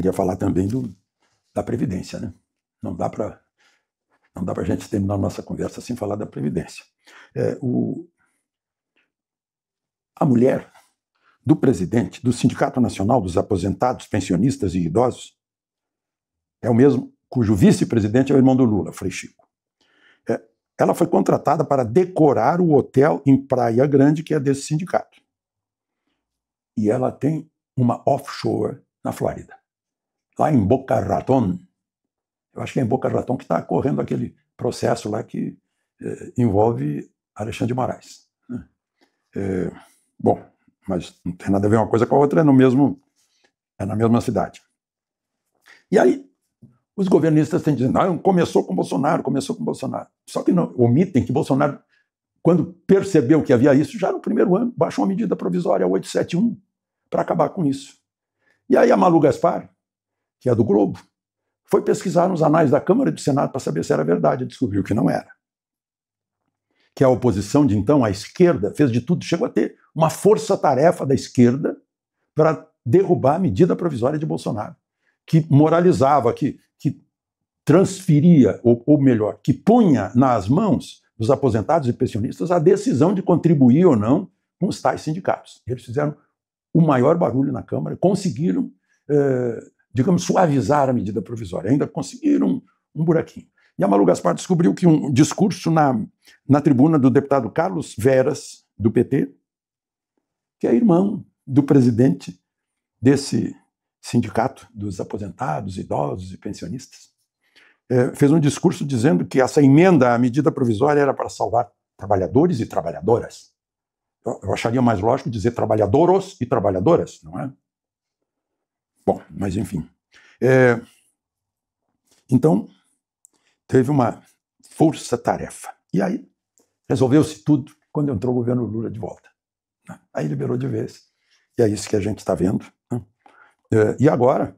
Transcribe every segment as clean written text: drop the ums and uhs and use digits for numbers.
queria falar também da Previdência, né? Não dá para a gente terminar a nossa conversa sem falar da Previdência. A mulher do presidente do Sindicato Nacional dos Aposentados, Pensionistas e Idosos é o mesmo cujo vice-presidente é o irmão do Lula, Frei Chico. Ela foi contratada para decorar o hotel em Praia Grande, que é desse sindicato. E ela tem uma offshore na Flórida, lá em Boca Raton. Eu acho que é em Boca Raton que está correndo aquele processo lá que envolve Alexandre de Moraes. Bom, mas não tem nada a ver uma coisa com a outra, é na mesma cidade. E aí, os governistas têm dizendo, começou com Bolsonaro. Só que não, omitem que Bolsonaro, quando percebeu que havia isso, já no primeiro ano, baixou uma medida provisória 871 para acabar com isso. E aí a Malu Gaspar, que é do Globo, foi pesquisar nos anais da Câmara e do Senado para saber se era verdade, e descobriu que não era. Que a oposição de então, a esquerda, fez de tudo, chegou a ter uma força-tarefa da esquerda para derrubar a medida provisória de Bolsonaro, que moralizava, que transferia, ou melhor, que punha nas mãos dos aposentados e pensionistas a decisão de contribuir ou não com os tais sindicatos. Eles fizeram o maior barulho na Câmara, conseguiram, digamos, suavizar a medida provisória, ainda conseguiram um buraquinho. E a Malu Gaspar descobriu que um discurso na tribuna do deputado Carlos Veras, do PT, que é irmão do presidente desse sindicato dos aposentados, idosos e pensionistas, fez um discurso dizendo que essa emenda à medida provisória era para salvar trabalhadores e trabalhadoras. Eu acharia mais lógico dizer trabalhadoros e trabalhadoras, não é? Bom, mas enfim. Então, teve uma força-tarefa. E aí, resolveu-se tudo quando entrou o governo Lula de volta. Aí liberou de vez. E é isso que a gente está vendo. E agora,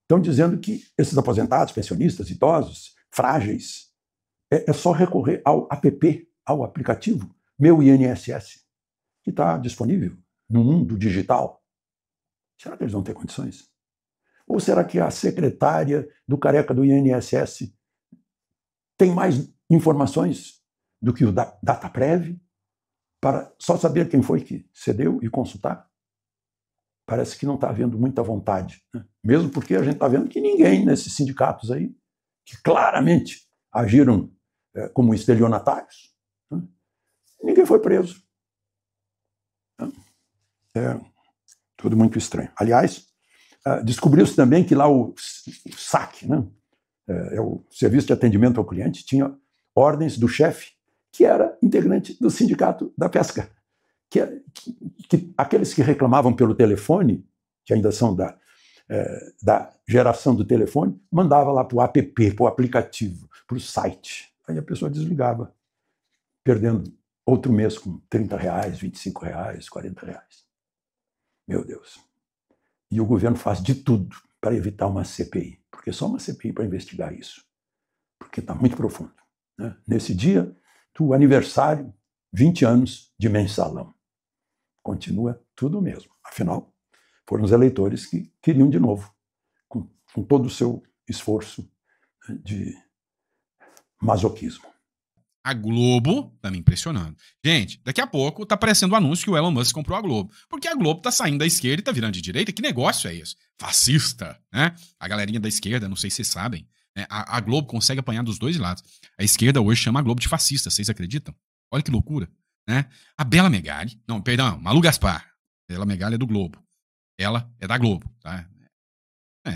estão dizendo que esses aposentados, pensionistas, idosos, frágeis, é só recorrer ao app, ao aplicativo Meu INSS, que está disponível no mundo digital. Será que eles vão ter condições? Ou será que a secretária do careca do INSS tem mais informações do que o Dataprev para só saber quem foi que cedeu e consultar? Parece que não está havendo muita vontade, né? Mesmo porque a gente está vendo que ninguém nesses sindicatos aí, que claramente agiram como estelionatários, né? Ninguém foi preso. É tudo muito estranho. Aliás, descobriu-se também que lá o SAC, né, o Serviço de Atendimento ao Cliente, tinha ordens do chefe, que era integrante do Sindicato da Pesca. Que aqueles que reclamavam pelo telefone, que ainda são da geração do telefone, mandava lá para o app, para o aplicativo, para o site. Aí a pessoa desligava, perdendo outro mês com R$30, R$25, R$40. Meu Deus. E o governo faz de tudo para evitar uma CPI, porque só uma CPI para investigar isso, porque está muito profundo, né? Nesse dia do aniversário, 20 anos de mensalão. Continua tudo o mesmo. Afinal, foram os eleitores que queriam de novo, com todo o seu esforço de masoquismo. A Globo tá me impressionando. Gente, daqui a pouco tá aparecendo o anúncio que o Elon Musk comprou a Globo. Porque a Globo tá saindo da esquerda e tá virando de direita. Que negócio é esse? Fascista, né? A galerinha da esquerda, não sei se vocês sabem, né? A Globo consegue apanhar dos dois lados. A esquerda hoje chama a Globo de fascista, vocês acreditam? Olha que loucura, né? A Bela Megali, não, perdão, Malu Gaspar. Bela Megali é do Globo. Ela é da Globo, tá?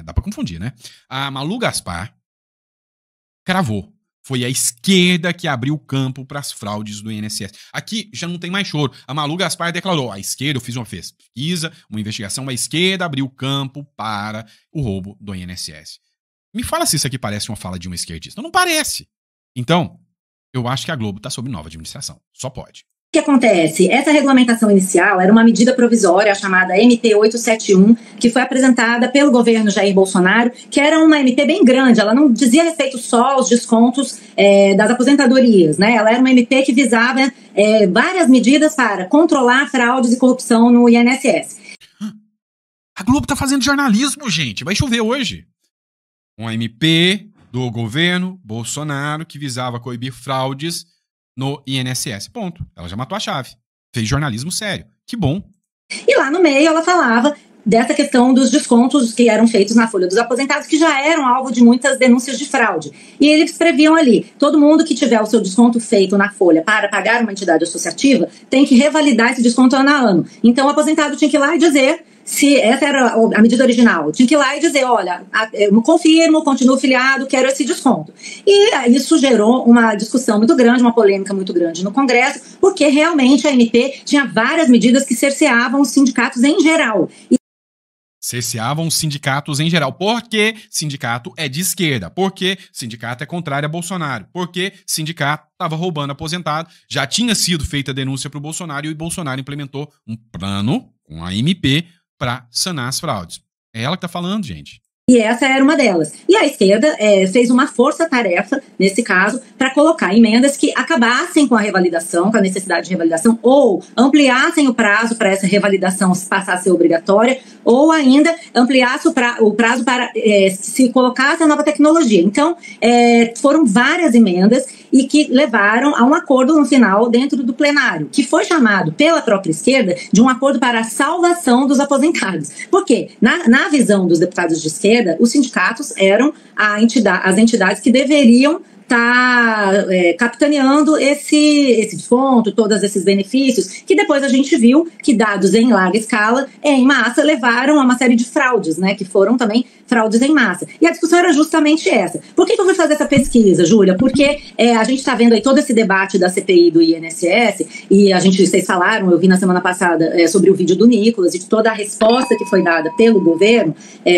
Dá pra confundir, né? A Malu Gaspar cravou. Foi a esquerda que abriu o campo para as fraudes do INSS. Aqui já não tem mais choro. A Malu Gaspar declarou, a esquerda, eu fiz uma pesquisa, uma investigação, a esquerda abriu o campo para o roubo do INSS. Me fala se isso aqui parece uma fala de um esquerdista. Não parece. Então, eu acho que a Globo está sob nova administração. Só pode. O que acontece? Essa regulamentação inicial era uma medida provisória chamada MP 871, que foi apresentada pelo governo Jair Bolsonaro, que era uma MP bem grande, ela não dizia respeito só aos descontos das aposentadorias, né? Ela era uma MP que visava várias medidas para controlar fraudes e corrupção no INSS. A Globo tá fazendo jornalismo, gente. Vai chover hoje. Um MP do governo Bolsonaro que visava coibir fraudes no INSS. Ponto. Ela já matou a chave. Fez jornalismo sério. Que bom. E lá no meio ela falava dessa questão dos descontos que eram feitos na folha dos aposentados, que já eram alvo de muitas denúncias de fraude. E eles previam ali, todo mundo que tiver o seu desconto feito na folha para pagar uma entidade associativa tem que revalidar esse desconto ano a ano. Então o aposentado tinha que ir lá e dizer se essa era a medida original. Tinha que ir lá e dizer, olha, eu confirmo, continuo filiado, quero esse desconto. E isso gerou uma discussão muito grande, uma polêmica muito grande no Congresso, porque realmente a MP tinha várias medidas que cerceavam os sindicatos em geral. Cerceavam os sindicatos em geral. Porque sindicato é de esquerda. Porque sindicato é contrário a Bolsonaro. Porque sindicato estava roubando aposentado. Já tinha sido feita a denúncia para o Bolsonaro e o Bolsonaro implementou um plano com a MP para sanar as fraudes. É ela que tá falando, gente. E essa era uma delas. E a esquerda fez uma força-tarefa, nesse caso, para colocar emendas que acabassem com a revalidação, com a necessidade de revalidação, ou ampliassem o prazo para essa revalidação passar a ser obrigatória, ou ainda ampliasse o prazo para se colocasse a nova tecnologia. Então, foram várias emendas e que levaram a um acordo no final dentro do plenário, que foi chamado pela própria esquerda de um acordo para a salvação dos aposentados. Por quê? Na visão dos deputados de esquerda, os sindicatos eram as entidades que deveriam estar capitaneando esse desconto, todos esses benefícios, que depois a gente viu que, dados em larga escala, em massa, levaram a uma série de fraudes, né, que foram também fraudes em massa. E a discussão era justamente essa. Por que eu fui fazer essa pesquisa, Júlia? Porque a gente está vendo aí todo esse debate da CPI do INSS, e vocês falaram, eu vi na semana passada, sobre o vídeo do Nicolas e de toda a resposta que foi dada pelo governo,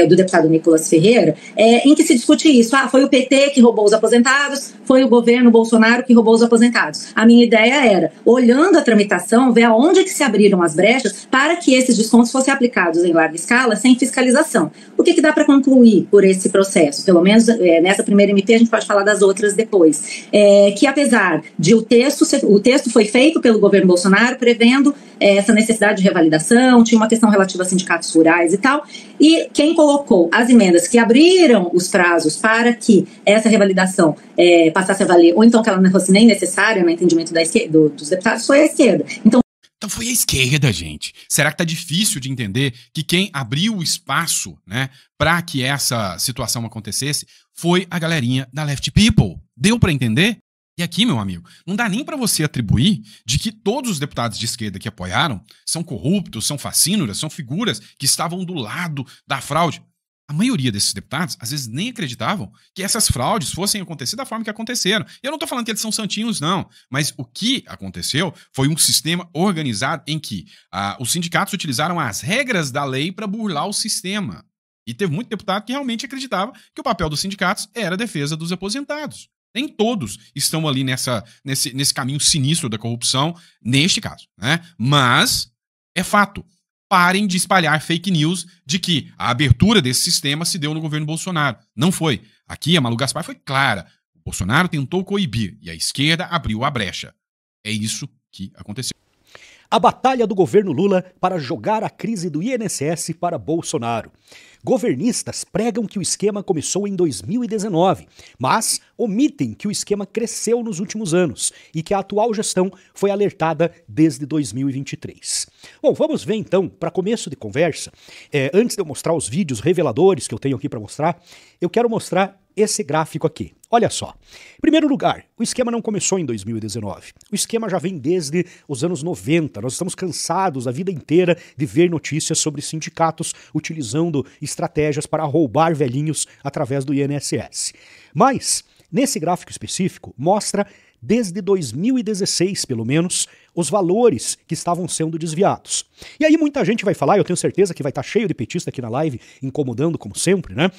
do deputado Nicolas Ferreira, em que se discute isso. Foi o PT que roubou os aposentados, foi o governo Bolsonaro que roubou os aposentados. A minha ideia era, olhando a tramitação, ver aonde que se abriram as brechas para que esses descontos fossem aplicados em larga escala, sem fiscalização. O que dá para concluir por esse processo? Pelo menos nessa primeira MP, a gente pode falar das outras depois. Que apesar de o texto foi feito pelo governo Bolsonaro, prevendo essa necessidade de revalidação, tinha uma questão relativa a sindicatos rurais e tal, e quem colocou as emendas que abriram os prazos para que essa revalidação passasse a valer, ou então que ela não fosse nem necessária no entendimento dos deputados, foi a esquerda. Então foi a esquerda, gente. Será que tá difícil de entender que quem abriu o espaço, né, para que essa situação acontecesse foi a galerinha da Left People? Deu para entender? E aqui, meu amigo, não dá nem para você atribuir de que todos os deputados de esquerda que apoiaram são corruptos, são facínoras, são figuras que estavam do lado da fraude. A maioria desses deputados, às vezes, nem acreditavam que essas fraudes fossem acontecer da forma que aconteceram. Eu não estou falando que eles são santinhos, não. Mas o que aconteceu foi um sistema organizado em que os sindicatos utilizaram as regras da lei para burlar o sistema. E teve muito deputado que realmente acreditava que o papel dos sindicatos era a defesa dos aposentados. Nem todos estão ali nesse caminho sinistro da corrupção, neste caso, né? Mas é fato. Parem de espalhar fake news de que a abertura desse sistema se deu no governo Bolsonaro. Não foi. Aqui a Malu Gaspar foi clara. O Bolsonaro tentou coibir e a esquerda abriu a brecha. É isso que aconteceu. A batalha do governo Lula para jogar a crise do INSS para Bolsonaro. Governistas pregam que o esquema começou em 2019, mas omitem que o esquema cresceu nos últimos anos e que a atual gestão foi alertada desde 2023. Bom, vamos ver então, para começo de conversa, antes de eu mostrar os vídeos reveladores que eu tenho aqui para mostrar, eu quero mostrar esse gráfico aqui. Olha só. Em primeiro lugar, o esquema não começou em 2019. O esquema já vem desde os anos 90. Nós estamos cansados a vida inteira de ver notícias sobre sindicatos utilizando estratégias para roubar velhinhos através do INSS. Mas, nesse gráfico específico, mostra desde 2016, pelo menos, os valores que estavam sendo desviados. E aí muita gente vai falar, eu tenho certeza que vai estar cheio de petista aqui na live, incomodando como sempre, né?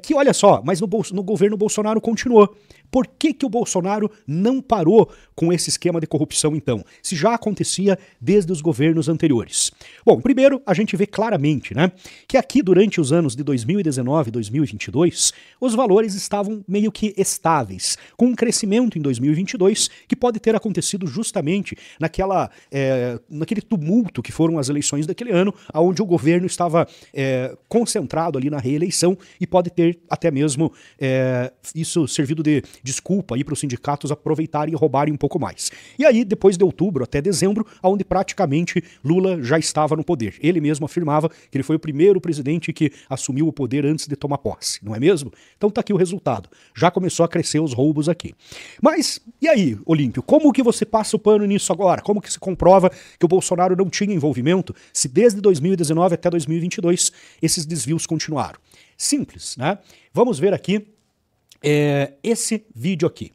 Que olha só, mas no governo Bolsonaro continuou. Por que o Bolsonaro não parou com esse esquema de corrupção, então, se já acontecia desde os governos anteriores? Bom, primeiro, a gente vê claramente, né, que aqui durante os anos de 2019 e 2022, os valores estavam meio que estáveis, com um crescimento em 2022 que pode ter acontecido justamente naquele tumulto que foram as eleições daquele ano, onde o governo estava concentrado ali na reeleição e pode ter até mesmo isso servido de desculpa aí para os sindicatos aproveitarem e roubarem um pouco mais. E aí, depois de outubro até dezembro, onde praticamente Lula já estava no poder. Ele mesmo afirmava que ele foi o primeiro presidente que assumiu o poder antes de tomar posse, não é mesmo? Então tá aqui o resultado. Já começou a crescer os roubos aqui. Mas, e aí, Olímpio, como que você passa o pano nisso agora? Como que se comprova que o Bolsonaro não tinha envolvimento se desde 2019 até 2022 esses desvios continuaram? Simples, né? Vamos ver aqui esse vídeo aqui.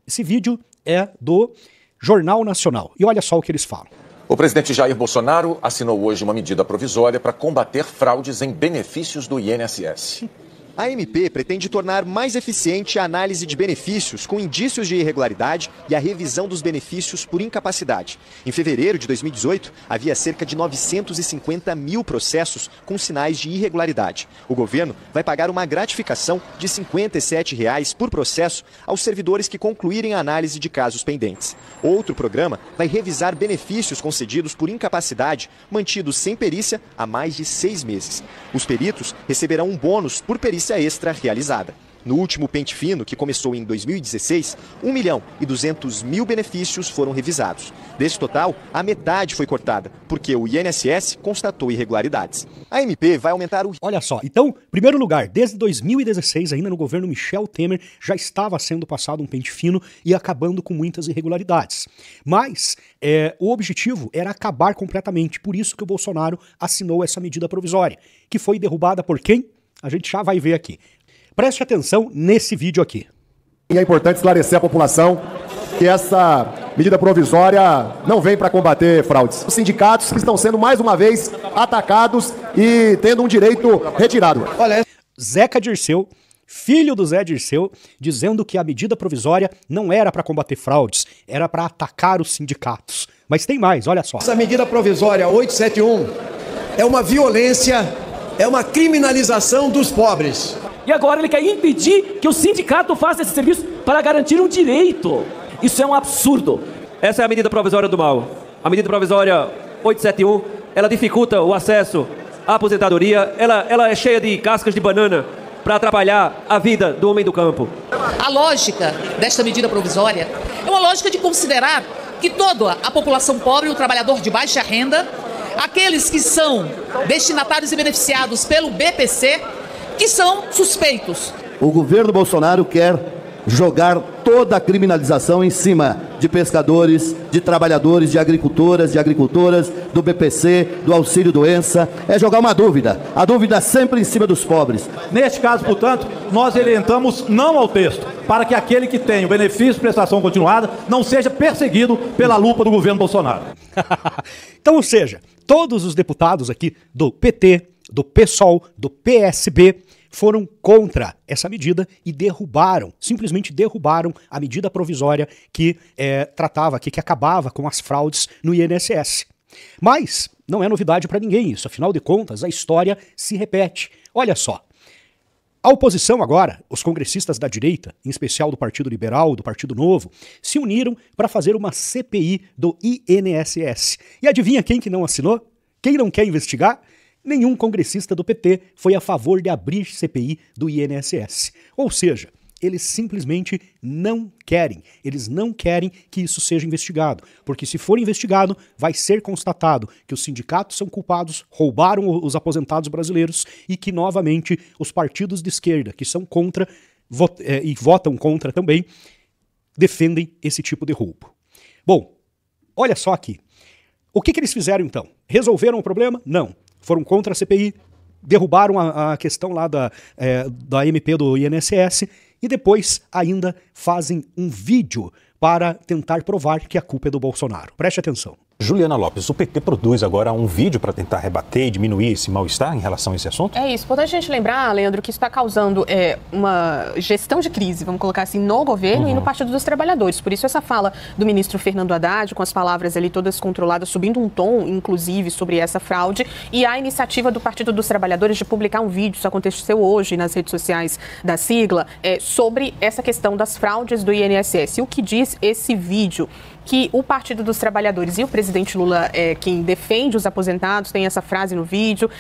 Esse vídeo é do Jornal Nacional. E olha só o que eles falam. O presidente Jair Bolsonaro assinou hoje uma medida provisória para combater fraudes em benefícios do INSS. A MP pretende tornar mais eficiente a análise de benefícios com indícios de irregularidade e a revisão dos benefícios por incapacidade. Em fevereiro de 2018, havia cerca de 950 mil processos com sinais de irregularidade. O governo vai pagar uma gratificação de R$ 57 por processo aos servidores que concluírem a análise de casos pendentes. Outro programa vai revisar benefícios concedidos por incapacidade mantidos sem perícia há mais de 6 meses. Os peritos receberão um bônus por perícia extra realizada. No último pente fino, que começou em 2016, 1.200.000 benefícios foram revisados. Desse total, a metade foi cortada, porque o INSS constatou irregularidades. A MP vai aumentar o... Olha só, então, primeiro lugar, desde 2016, ainda no governo Michel Temer, já estava sendo passado um pente fino e acabando com muitas irregularidades. Mas o objetivo era acabar completamente, por isso que o Bolsonaro assinou essa medida provisória, que foi derrubada por quem? A gente já vai ver aqui. Preste atenção nesse vídeo aqui. E é importante esclarecer à população que essa medida provisória não vem para combater fraudes. Os sindicatos que estão sendo mais uma vez atacados e tendo um direito retirado. Olha, Zeca Dirceu, filho do Zé Dirceu, dizendo que a medida provisória não era para combater fraudes, era para atacar os sindicatos. Mas tem mais, olha só. Essa medida provisória 871 é uma violência, é uma criminalização dos pobres. E agora ele quer impedir que o sindicato faça esse serviço para garantir um direito. Isso é um absurdo. Essa é a medida provisória do mal. A medida provisória 871, ela dificulta o acesso à aposentadoria, ela é cheia de cascas de banana para atrapalhar a vida do homem do campo. A lógica desta medida provisória é uma lógica de considerar que toda a população pobre, o trabalhador de baixa renda, aqueles que são destinatários e beneficiados pelo BPC, que são suspeitos. O governo Bolsonaro quer jogar toda a criminalização em cima de pescadores, de trabalhadores, de agricultoras, do BPC, do auxílio-doença. É jogar uma dúvida, a dúvida sempre em cima dos pobres. Neste caso, portanto, nós orientamos não ao texto, para que aquele que tem o benefício de prestação continuada não seja perseguido pela lupa do governo Bolsonaro. Então, ou seja, todos os deputados aqui do PT, do PSOL, do PSB, foram contra essa medida e simplesmente derrubaram a medida provisória que tratava aqui, que acabava com as fraudes no INSS. Mas não é novidade para ninguém isso, afinal de contas a história se repete. Olha só, a oposição agora, os congressistas da direita, em especial do Partido Liberal, do Partido Novo, se uniram para fazer uma CPI do INSS. E adivinha quem que não assinou? Quem não quer investigar? Nenhum congressista do PT foi a favor de abrir CPI do INSS. Ou seja, eles simplesmente não querem. Eles não querem que isso seja investigado. Porque se for investigado, vai ser constatado que os sindicatos são culpados, roubaram os aposentados brasileiros e que, novamente, os partidos de esquerda, que são contra e votam contra também, defendem esse tipo de roubo. Bom, olha só aqui. O que eles fizeram então? Resolveram o problema? Não. Foram contra a CPI, derrubaram a questão lá da MP do INSS e depois ainda fazem um vídeo para tentar provar que a culpa é do Bolsonaro. Preste atenção. Juliana Lopes, o PT produz agora um vídeo para tentar rebater e diminuir esse mal-estar em relação a esse assunto? É isso. Importante a gente lembrar, Leandro, que isso está causando uma gestão de crise, vamos colocar assim, no governo e no Partido dos Trabalhadores. Por isso essa fala do ministro Fernando Haddad, com as palavras ali todas controladas, subindo um tom, inclusive, sobre essa fraude, e a iniciativa do Partido dos Trabalhadores de publicar um vídeo, isso aconteceu hoje nas redes sociais da sigla, sobre essa questão das fraudes do INSS. E o que diz esse vídeo que o Partido dos Trabalhadores e o presidente Lula, quem defende os aposentados, tem essa frase no vídeo,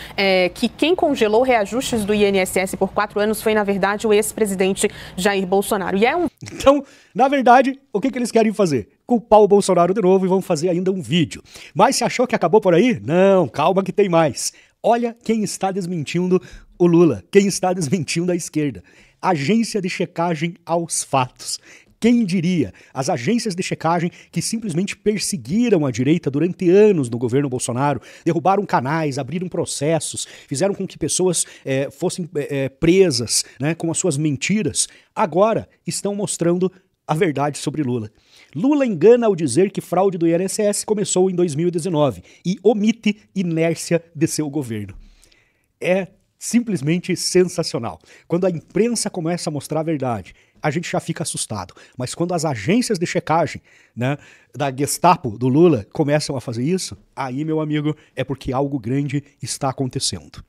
que quem congelou reajustes do INSS por 4 anos foi, na verdade, o ex-presidente Jair Bolsonaro. E Então, na verdade, o que eles querem fazer? Culpar o Bolsonaro de novo e vão fazer ainda um vídeo. Mas se achou que acabou por aí? Não, calma que tem mais. Olha quem está desmentindo o Lula, quem está desmentindo a esquerda. Agência de checagem aos fatos. Quem diria? As agências de checagem que simplesmente perseguiram a direita durante anos no governo Bolsonaro, derrubaram canais, abriram processos, fizeram com que pessoas fossem presas, né, com as suas mentiras, agora estão mostrando a verdade sobre Lula. Lula engana ao dizer que fraude do INSS começou em 2019 e omite inércia de seu governo. É simplesmente sensacional. Quando a imprensa começa a mostrar a verdade, a gente já fica assustado. Mas quando as agências de checagem, né, da Gestapo do Lula começam a fazer isso, aí, meu amigo, é porque algo grande está acontecendo.